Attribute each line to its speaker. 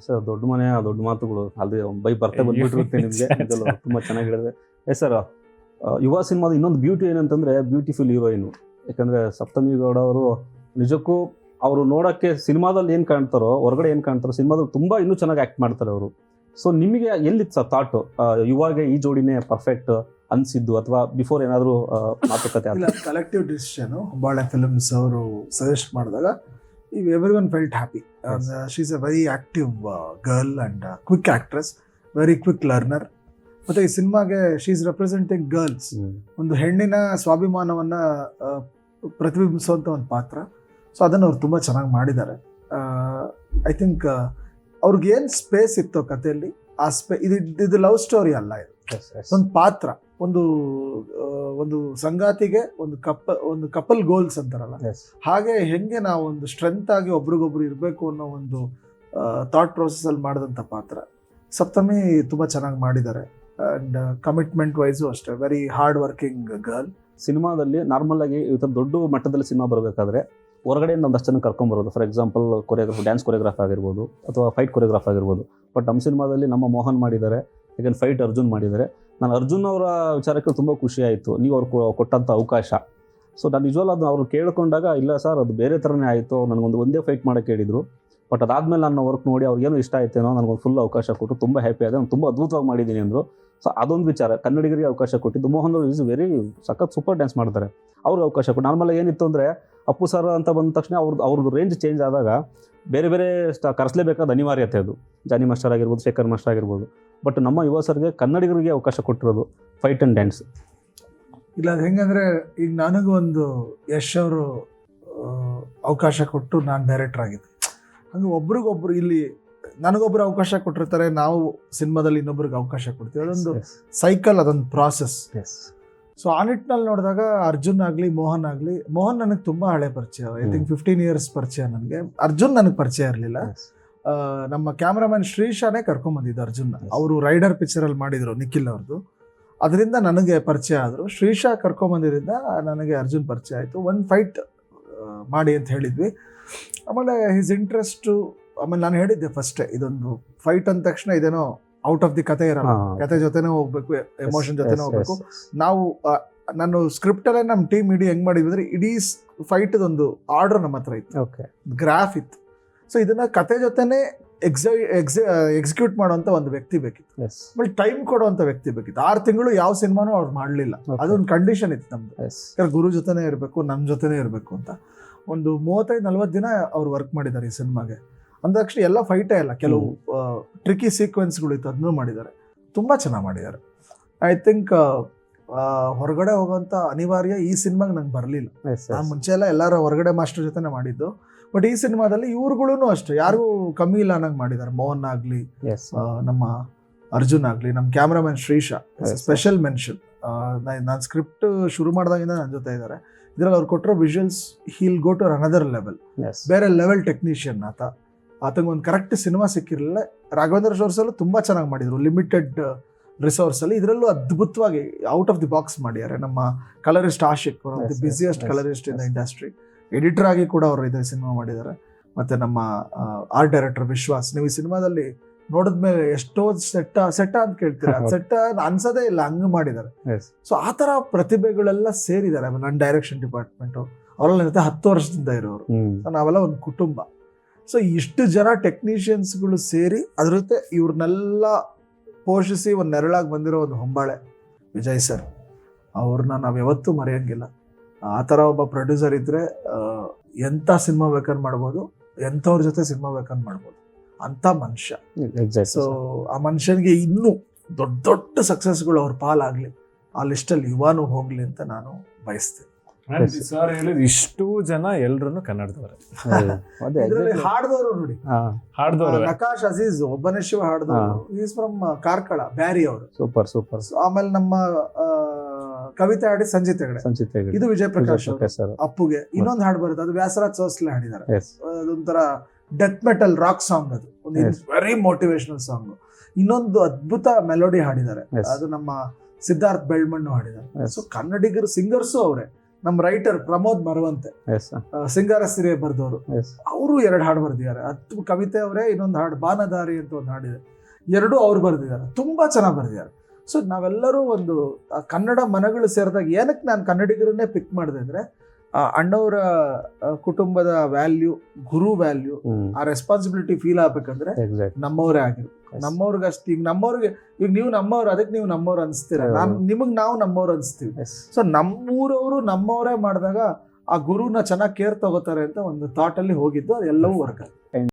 Speaker 1: Sir ದೊಡ್ಡ ಮನೆ ದೊಡ್ಡ ಮಾತುಗಳು ಅಲ್ಲಿ ಬೈ ಬರ್ತಾ ಬಂದ್ಬಿಟ್ಟಿರುತ್ತೆ ನಿಮಗೆ. ಇದೆಲ್ಲ ತುಂಬಾ ಚೆನ್ನಾಗಿ ಹೇಳಿದ್ರೆ. ಎಸ್ ಸರ್, ಯುವ ಸಿನಿಮಾದ ಇನ್ನೊಂದು ಬ್ಯೂಟಿ ಏನಂತಂದ್ರೆ ಬ್ಯೂಟಿಫುಲ್ ಹೀರೋಯಿನ್. ಯಾಕಂದ್ರೆ ಸಪ್ತಮಿ ಗೌಡ ಅವರು ನಿಜಕ್ಕೂ ಅವರು ನೋಡೋಕ್ಕೆ ಸಿನಿಮಾದಲ್ಲಿ ಏನು ಕಾಣ್ತಾರೋ ಹೊರಗಡೆ ಏನು ಕಾಣ್ತಾರೋ ಸಿನಿಮಾದಲ್ಲಿ ತುಂಬಾ ಇನ್ನೂ ಚೆನ್ನಾಗಿ ಆ್ಯಕ್ಟ್ ಮಾಡ್ತಾರೆ ಅವರು. ಸೊ ನಿಮಗೆ ಎಲ್ಲಿತ್ತು ಸರ್ ಥಾಟು ಯುವಾಗೆ ಈ ಜೋಡಿನೇ ಪರ್ಫೆಕ್ಟ್ ಅನಿಸಿದ್ದು ಅಥವಾ ಬಿಫೋರ್ ಏನಾದರೂ ಮಾತುಕತೆ?
Speaker 2: ಇಲ್ಲ, ಕಲೆಕ್ಟಿವ್ ಡಿಸಿಷನು. ಬಾಳೆ ಫಿಲ್ಮ್ಸ್ ಅವರು ಸಜೆಸ್ಟ್ ಮಾಡಿದಾಗ every one felt happy. She is a very active girl and quick actress, very quick learner. ಮತ್ತು ಈ ಸಿನಿಮಾಗೆ ಶಿ ಈಸ್ ರೆಪ್ರೆಸೆಂಟಿಂಗ್ ಗರ್ಲ್ಸ್, ಒಂದು ಹೆಣ್ಣಿನ ಸ್ವಾಭಿಮಾನವನ್ನು ಪ್ರತಿಬಿಂಬಿಸುವಂಥ ಒಂದು ಪಾತ್ರ. ಸೊ ಅದನ್ನು ಅವ್ರು ತುಂಬ ಚೆನ್ನಾಗಿ ಮಾಡಿದ್ದಾರೆ. ಐ ಥಿಂಕ್ ಅವ್ರಿಗೇನು ಸ್ಪೇಸ್ ಇತ್ತು ಕಥೆಯಲ್ಲಿ ಆ ಇದು ಲವ್ ಸ್ಟೋರಿ ಅಲ್ಲ, ಇದು ಒಂದು ಪಾತ್ರ, ಒಂದು ಸಂಗಾತಿಗೆ ಒಂದು ಕಪಲ್ ಗೋಲ್ಸ್ ಅಂತಾರಲ್ಲ, ಹಾಗೆ ಹೆಂಗೆ ನಾವು ಒಂದು ಸ್ಟ್ರೆಂತ್ ಆಗಿ ಒಬ್ರಿಗೊಬ್ರು ಇರಬೇಕು ಅನ್ನೋ ಒಂದು ಥಾಟ್ ಪ್ರೊಸೆಸ್ ಅಲ್ಲಿ ಮಾಡಿದಂಥ ಪಾತ್ರ ಸಪ್ತಮಿ ತುಂಬ ಚೆನ್ನಾಗಿ ಮಾಡಿದ್ದಾರೆ. ಆ್ಯಂಡ್ ಕಮಿಟ್ಮೆಂಟ್ ವೈಸು ಅಷ್ಟೇ, ವೆರಿ ಹಾರ್ಡ್ ವರ್ಕಿಂಗ್ ಗರ್ಲ್.
Speaker 1: ಸಿನಿಮಾದಲ್ಲಿ ನಾರ್ಮಲ್ ಆಗಿ ಇವತ್ತು ದೊಡ್ಡ ಮಟ್ಟದಲ್ಲಿ ಸಿನಿಮಾ ಬರಬೇಕಾದ್ರೆ ಹೊರಗಡೆಯಿಂದ ಒಂದಷ್ಟು ಜನ ಕರ್ಕೊಂಬರೋದು. ಫಾರ್ ಎಕ್ಸಾಂಪಲ್ ಡ್ಯಾನ್ಸ್ ಕೊರಿಯೋಗ್ರಾಫ್ ಆಗಿರ್ಬೋದು ಅಥವಾ ಫೈಟ್ ಕೊರಿಯೋಗ್ರಾಫ್ ಆಗಿರ್ಬೋದು. ಬಟ್ ನಮ್ಮ ಸಿನಿಮಾದಲ್ಲಿ ನಮ್ಮ ಮೋಹನ್ ಮಾಡಿದ್ದಾರೆ, ಈಗ ಫೈಟ್ ಅರ್ಜುನ್ ಮಾಡಿದ್ದಾರೆ. ನಾನು ಅರ್ಜುನ್ ಅವರ ವಿಚಾರಕ್ಕೆ ತುಂಬ ಖುಷಿ ಆಯಿತು, ನೀವು ಅವ್ರು ಕೊಟ್ಟಂಥ ಅವಕಾಶ. ಸೊ ನಾನು ನಿಜವಲ್ಲ ಅದು ಅವ್ರು ಕೇಳ್ಕೊಂಡಾಗ ಇಲ್ಲ ಸರ್ ಅದು ಬೇರೆ ಥರನೇ ಆಯಿತು, ಒಂದೇ ಫೈಟ್ ಮಾಡೋಕ್ಕೆ ಹೇಳಿದರು. ಬಟ್ ಅದಾದಮೇಲೆ ನನ್ನ ವರ್ಕ್ ನೋಡಿ ಅವ್ರಿಗೇನು ಇಷ್ಟ ಆಯ್ತೇನೋ, ನನಗೊಂದು ಫುಲ್ ಅವಕಾಶ ಕೊಟ್ಟು ತುಂಬ ಹ್ಯಾಪಿ ಆದೆ, ನಾನು ತುಂಬ ಅದ್ಭುತವಾಗಿ ಮಾಡಿದ್ದೀನಿ ಅಂದರು. ಸೊ ಅದೊಂದು ವಿಚಾರ ಕನ್ನಡಿಗರಿಗೆ ಅವಕಾಶ ಕೊಟ್ಟಿದ್ದು. ಮೋಹನ್ ಅವರು ಈಸ್ ವೆರಿ ಸಖತ್ ಸೂಪರ್ ಡ್ಯಾನ್ಸ್ ಮಾಡ್ತಾರೆ, ಅವ್ರಿಗೆ ಅವಕಾಶ ಕೊಟ್ಟು. ನಾರ್ಮಲ್ ಏನಿತ್ತು ಅಂದರೆ ಅಪ್ಪು ಸರ್ ಅಂತ ಬಂದ ತಕ್ಷಣ ಅವ್ರದ್ದು ರೇಂಜ್ ಚೇಂಜ್ ಆದಾಗ ಬೇರೆ ಬೇರೆ ಕರೆಸಲೇಬೇಕಾದ ಅನಿವಾರ್ಯತೆ ಅದು. ಜಾನಿ ಮಾಸ್ಟರ್ ಆಗಿರ್ಬೋದು, ಶೇಖರ್ ಮಾಸ್ಟರ್ ಆಗಿರ್ಬೋದು. ಬಟ್ ನಮ್ಮ ಯುವ ಸರ್ಗೆ ಕನ್ನಡಿಗರಿಗೆ ಅವಕಾಶ ಕೊಟ್ಟಿರೋದು ಫೈಟ್ ಆ್ಯಂಡ್ ಡ್ಯಾನ್ಸ್.
Speaker 2: ಇಲ್ಲ, ಅದು ಹೆಂಗಂದರೆ ಈಗ ನನಗೂ ಒಂದು ಯಶ್ ಅವರು ಅವಕಾಶ ಕೊಟ್ಟು ನಾನು ಡೈರೆಕ್ಟರ್ ಆಗಿದ್ದೆ. ಹಂಗೆ ಒಬ್ರಿಗೊಬ್ರು ಇಲ್ಲಿ ನನಗೊಬ್ರು ಅವಕಾಶ ಕೊಟ್ಟಿರ್ತಾರೆ, ನಾವು ಸಿನಿಮಾದಲ್ಲಿ ಇನ್ನೊಬ್ರಿಗೆ ಅವಕಾಶ ಕೊಡ್ತೀವಿ. ಅದೊಂದು ಸೈಕಲ್, ಅದೊಂದು ಪ್ರಾಸೆಸ್. ಸೊ ಆ ನಿಟ್ಟಿನಲ್ಲಿ ನೋಡಿದಾಗ ಅರ್ಜುನ್ ಆಗಲಿ ಮೋಹನ್ ಆಗಲಿ, ಮೋಹನ್ ನನಗೆ ತುಂಬ ಹಳೆ ಪರಿಚಯ, ಐ ಥಿಂಕ್ 15 years ಪರಿಚಯ ನನಗೆ. ಅರ್ಜುನ್ ನನಗೆ ಪರಿಚಯ ಇರಲಿಲ್ಲ. ನಮ್ಮ ಕ್ಯಾಮ್ರಾಮನ್ ಶ್ರೀಶಾನೇ ಕರ್ಕೊಂಬಂದಿದ್ದು ಅರ್ಜುನ್ನ. ಅವರು ರೈಡರ್ ಪಿಕ್ಚರಲ್ಲಿ ಮಾಡಿದರು ನಿಖಿಲ್ ಅವ್ರದ್ದು, ಅದರಿಂದ ನನಗೆ ಪರಿಚಯ ಆದರು. ಶ್ರೀಶಾ ಕರ್ಕೊಂಬಂದಿದ್ದರಿಂದ ನನಗೆ ಅರ್ಜುನ್ ಪರಿಚಯ ಆಯಿತು. ಒಂದು ಫೈಟ್ ಮಾಡಿ ಅಂತ ಹೇಳಿದ್ವಿ. ಆಮೇಲೆ ಹಿಸ್ ಇಂಟ್ರೆಸ್ಟು, ಆಮೇಲೆ ನಾನು ಹೇಳಿದ್ದೆ ಫಸ್ಟೇ, ಇದೊಂದು ಫೈಟ್ ಅಂದ ತಕ್ಷಣ ಇದೇನೋ ಔಟ್ ಆಫ್ ದಿ ಕತೆ ಇರಲ್ಲ, ಕತೆ ಜೊತೆನೇ ಹೋಗ್ಬೇಕು, ಎಮೋಷನ್ ಜೊತೆನೇ ಹೋಗ್ಬೇಕು. ನಾವು ನಾನು ಸ್ಕ್ರಿಪ್ಟಲ್ಲೇ ನಮ್ಮ ಟೀಮ್ ಇಡೀ ಹೆಂಗೆ ಮಾಡಿದ್ವಿ ಅಂದರೆ ಇಡೀ ಫೈಟ್ದೊಂದು ಆರ್ಡರ್ ನಮ್ಮ ಹತ್ರ ಇತ್ತು, ಗ್ರಾಫ್ ಇತ್ತು. ಸೊ ಇದನ್ನ ಕತೆ ಜೊತೆನೇ ಎಕ್ಸಿಕ್ಯೂಟ್ ಮಾಡುವಂಥ ಒಂದು ವ್ಯಕ್ತಿ ಬೇಕಿತ್ತು, ಆಮೇಲೆ ಟೈಮ್ ಕೊಡುವಂಥ ವ್ಯಕ್ತಿ ಬೇಕಿತ್ತು. 6 ತಿಂಗಳು ಯಾವ ಸಿನಿಮಾನೂ ಅವ್ರು ಮಾಡಲಿಲ್ಲ, ಅದೊಂದು ಕಂಡೀಷನ್ ಇತ್ತು ನಮ್ದು. ಯಾಕಂದ್ರೆ ಗುರು ಜೊತೆನೇ ಇರಬೇಕು, ನಮ್ಮ ಜೊತೆನೇ ಇರಬೇಕು ಅಂತ. ಒಂದು 35-40 ದಿನ ಅವ್ರು ವರ್ಕ್ ಮಾಡಿದ್ದಾರೆ ಈ ಸಿನಿಮಾಗೆ. ಅಂದಾಕ್ಷಣ ಎಲ್ಲ ಫೈಟೇ ಅಲ್ಲ, ಕೆಲವು ಟ್ರಿಕಿ ಸೀಕ್ವೆನ್ಸ್ಗಳು ಇತ್ತು, ಅದನ್ನೂ ಮಾಡಿದ್ದಾರೆ. ತುಂಬ ಚೆನ್ನಾಗಿ ಮಾಡಿದ್ದಾರೆ. ಐ ಥಿಂಕ್ ಹೊರಗಡೆ ಹೋಗೋಂಥ ಅನಿವಾರ್ಯ ಈ ಸಿನಿಮಾಗೆ ನಂಗೆ ಬರಲಿಲ್ಲ. ನಾನು ಮುಂಚೆ ಎಲ್ಲರೂ ಹೊರಗಡೆ ಮಾಸ್ಟರ್ ಜೊತೆನೇ ಮಾಡಿದ್ದು. ಬಟ್ ಈ ಸಿನಿಮಾದಲ್ಲಿ ಇವ್ರುಗಳೂ ಅಷ್ಟೇ ಯಾರಿಗೂ ಕಮ್ಮಿ ಇಲ್ಲ ಅನ್ನಂಗೆ ಮಾಡಿದ್ದಾರೆ. ಮೋಹನ್ ಆಗಲಿ, ನಮ್ಮ ಅರ್ಜುನ್ ಆಗಲಿ, ನಮ್ಮ ಕ್ಯಾಮ್ರಾಮನ್ ಶ್ರೀಶಾ ಸ್ಪೆಷಲ್ ಮೆನ್ಷನ್. ನಾನು ಸ್ಕ್ರಿಪ್ಟ್ ಶುರು ಮಾಡಿದಾಗಿಂದ ನನ್ನ ಜೊತೆ ಇದ್ದಾರೆ. ಇದರಲ್ಲಿ ಅವ್ರು ಕೊಟ್ಟಿರೋ visuals, he'll go to another level, ಬೇರೆ ಲೆವೆಲ್ ಟೆಕ್ನಿಷಿಯನ್. ಆತಂಗೆ ಒಂದು ಕರೆಕ್ಟ್ ಸಿನಿಮಾ ಸಿಕ್ಕಿರಲಿಲ್ಲ. ರಾಘವೇಂದ್ರ ಶೋರ್ಸಲ್ಲೂ ತುಂಬ ಚೆನ್ನಾಗಿ ಮಾಡಿದರು, ಲಿಮಿಟೆಡ್ ರಿಸೋರ್ಸಲ್ಲಿ. ಇದರಲ್ಲೂ ಅದ್ಭುತವಾಗಿ ಔಟ್ ಆಫ್ ದಿ ಬಾಕ್ಸ್ ಮಾಡಿದ್ದಾರೆ. ನಮ್ಮ colourist Ashiq, one of the busiest colourist in the industry, editor ಆಗಿ ಕೂಡ ಅವರು ಇದೇ ಸಿನಿಮಾ ಮಾಡಿದ್ದಾರೆ. ಮತ್ತು ನಮ್ಮ ಆರ್ಟ್ ಡೈರೆಕ್ಟರ್ ವಿಶ್ವಾಸ್. ನೀವು ಈ ಸಿನಿಮಾದಲ್ಲಿ ನೋಡಿದ್ಮೇಲೆ ಎಷ್ಟೋ ಸೆಟ್ಟ ಅಂತ ಕೇಳ್ತೀರಾ, ಸೆಟ್ಟ ಅನ್ಸೋದೇ ಇಲ್ಲ, ಹಂಗೆ ಮಾಡಿದ್ದಾರೆ. ಸೊ ಆ ಥರ ಪ್ರತಿಭೆಗಳೆಲ್ಲ ಸೇರಿದ್ದಾರೆ. ಆಮೇಲೆ ನನ್ನ ಡೈರೆಕ್ಷನ್ ಡಿಪಾರ್ಟ್ಮೆಂಟು ಅವರೆಲ್ಲ ಜೊತೆ 10 ವರ್ಷದಿಂದ ಇರೋರು, ನಾವೆಲ್ಲ ಒಂದು ಕುಟುಂಬ. ಸೊ ಇಷ್ಟು ಜನ ಟೆಕ್ನಿಷಿಯನ್ಸ್ಗಳು ಸೇರಿ ಅದ್ರ ಜೊತೆ ಇವ್ರನ್ನೆಲ್ಲ ಪೋಷಿಸಿ ಒಂದು ನೆರಳಾಗಿ ಬಂದಿರೋ ಒಂದು ಹೊಂಬಾಳೆ ವಿಜಯ್ ಸರ್. ಅವ್ರನ್ನ ನಾವು ಯಾವತ್ತೂ ಮರೆಯೋಂಗಿಲ್ಲ. ಆ ಥರ ಒಬ್ಬ ಪ್ರೊಡ್ಯೂಸರ್ ಇದ್ದರೆ ಎಂಥ ಸಿನಿಮಾ ಬೇಕಾದ್ರೆ ಮಾಡ್ಬೋದು, ಎಂಥವ್ರ ಜೊತೆ ಸಿನಿಮಾ ಬೇಕಾದ್ರೆ ಮಾಡ್ಬೋದು, ಅಂಥ ಮನುಷ್ಯ. ಸೊ ಆ ಮನುಷ್ಯನಿಗೆ ಇನ್ನೂ ದೊಡ್ಡ ದೊಡ್ಡ ಸಕ್ಸಸ್ಗಳು ಅವ್ರ ಪಾಲಾಗಲಿ, ಆ ಲಿಸ್ಟಲ್ಲಿ ಯುವಾನು ಹೋಗಲಿ ಅಂತ ನಾನು ಬಯಸ್ತೇನೆ.
Speaker 3: ಸರ್ ಹೇಳಿದ ಇಷ್ಟು ಜನ ಎಲ್ರು ಕನ್ನಡದವರೇ.
Speaker 2: ಹಾಡ್ದವರು ನೋಡಿ,
Speaker 3: ಹಾಡ್ದವರು
Speaker 2: ನಕಾಶ್ ಅಜೀಜ್ ಒಬ್ಬನೇ ಶಿವ ಹಾಡ್ದವರು, ಈಸ್ ಫ್ರಮ್ ಕಾರ್ಕಳ, ಬ್ಯಾರಿ ಅವರು.
Speaker 1: Super super.
Speaker 2: ಆಮೇಲೆ ನಮ್ಮ ಕವಿತೆ ಹಾಡಿ ಸಂಜಿತ್ ಹೆಗಡೆ, ಇದು ವಿಜಯ್ ಪ್ರಕಾಶ್ ಅಪ್ಪುಗೆ. ಇನ್ನೊಂದು ಹಾಡು ಬರುತ್ತೆ, ಅದು ವ್ಯಾಸರಾಜ್ ಸೋಸ್ಲೆ ಹಾಡಿದ್ದಾರೆ. ಅದೊಂಥರ ಡೆತ್ ಮೆಟಲ್ ರಾಕ್ ಸಾಂಗ್, ಅದು ಒಂದು ವೆರಿ ಮೋಟಿವೇಶನಲ್ ಸಾಂಗ್. ಇನ್ನೊಂದು ಅದ್ಭುತ ಮೆಲೋಡಿ ಹಾಡಿದ್ದಾರೆ, ಅದು ನಮ್ಮ ಸಿದ್ಧಾರ್ಥ್ ಬೆಳ್ಮಣ್ಣು ಹಾಡಿದ್ದಾರೆ. ಸೊ ಕನ್ನಡಿಗರು ಸಿಂಗರ್ಸು ಅವರೇ. ನಮ್ಮ ರೈಟರ್ ಪ್ರಮೋದ್ ಮರವಂತೆ,
Speaker 1: ಎಸ್
Speaker 2: ಸಿಂಗಾರ ಸಿರೆ ಬರ್ದವರು,
Speaker 1: ಎಸ್
Speaker 2: ಅವರು 2 ಹಾಡು ಬರ್ದಿದ್ದಾರೆ. ಅದು ಕವಿತೆ ಅವರೇ, ಇನ್ನೊಂದು ಹಾಡು ಬಾನದಾರಿ ಅಂತ ಒಂದು ಹಾಡಿದೆ, 2 ಅವ್ರು ಬರ್ದಿದ್ದಾರೆ, ತುಂಬಾ ಚೆನ್ನಾಗಿ ಬರ್ದಿದ್ದಾರೆ. ಸೊ ನಾವೆಲ್ಲರೂ ಒಂದು ಕನ್ನಡ ಮನಗಳು ಸೇರಿದಾಗ ಏನಕ್ಕೆ ನಾನು ಕನ್ನಡಿಗರನ್ನೇ ಪಿಕ್ ಮಾಡಿದೆ ಅಂದ್ರೆ ಅಣ್ಣವರ ಕುಟುಂಬದ ವ್ಯಾಲ್ಯೂ, ಗುರು ವ್ಯಾಲ್ಯೂ, ಆ ರೆಸ್ಪಾನ್ಸಿಬಿಲಿಟಿ ಫೀಲ್ ಆಗ್ಬೇಕಂದ್ರೆ
Speaker 1: ಎಕ್ಸಾಕ್ಟ್
Speaker 2: ನಮ್ಮವರೇ ಆಗಿರ್ಬೇಕು. ನಮ್ಮವ್ರಿಗೆ ಅಷ್ಟು ಈಗ ನಮ್ಮವ್ರಿಗೆ, ಈಗ ನೀವು ನಮ್ಮವ್ರು, ಅದಕ್ಕೆ ನೀವು ನಮ್ಮವ್ರು ಅನಿಸ್ತೀರ, ನಾವು ನಮ್ಮವ್ರು ಅನಿಸ್ತೀವಿ. ಸೊ ನಮ್ಮೂರವರು ನಮ್ಮವರೇ ಮಾಡಿದಾಗ ಆ ಗುರುನ ಚೆನ್ನಾಗಿ ಕೇರ್ ತಗೋತಾರೆ ಅಂತ ಒಂದು ಥಾಟ್ ಅಲ್ಲಿ ಹೋಗಿದ್ದು, ಅದೆಲ್ಲವೂ ವರ್ಕ್ ಆಗುತ್ತೆ.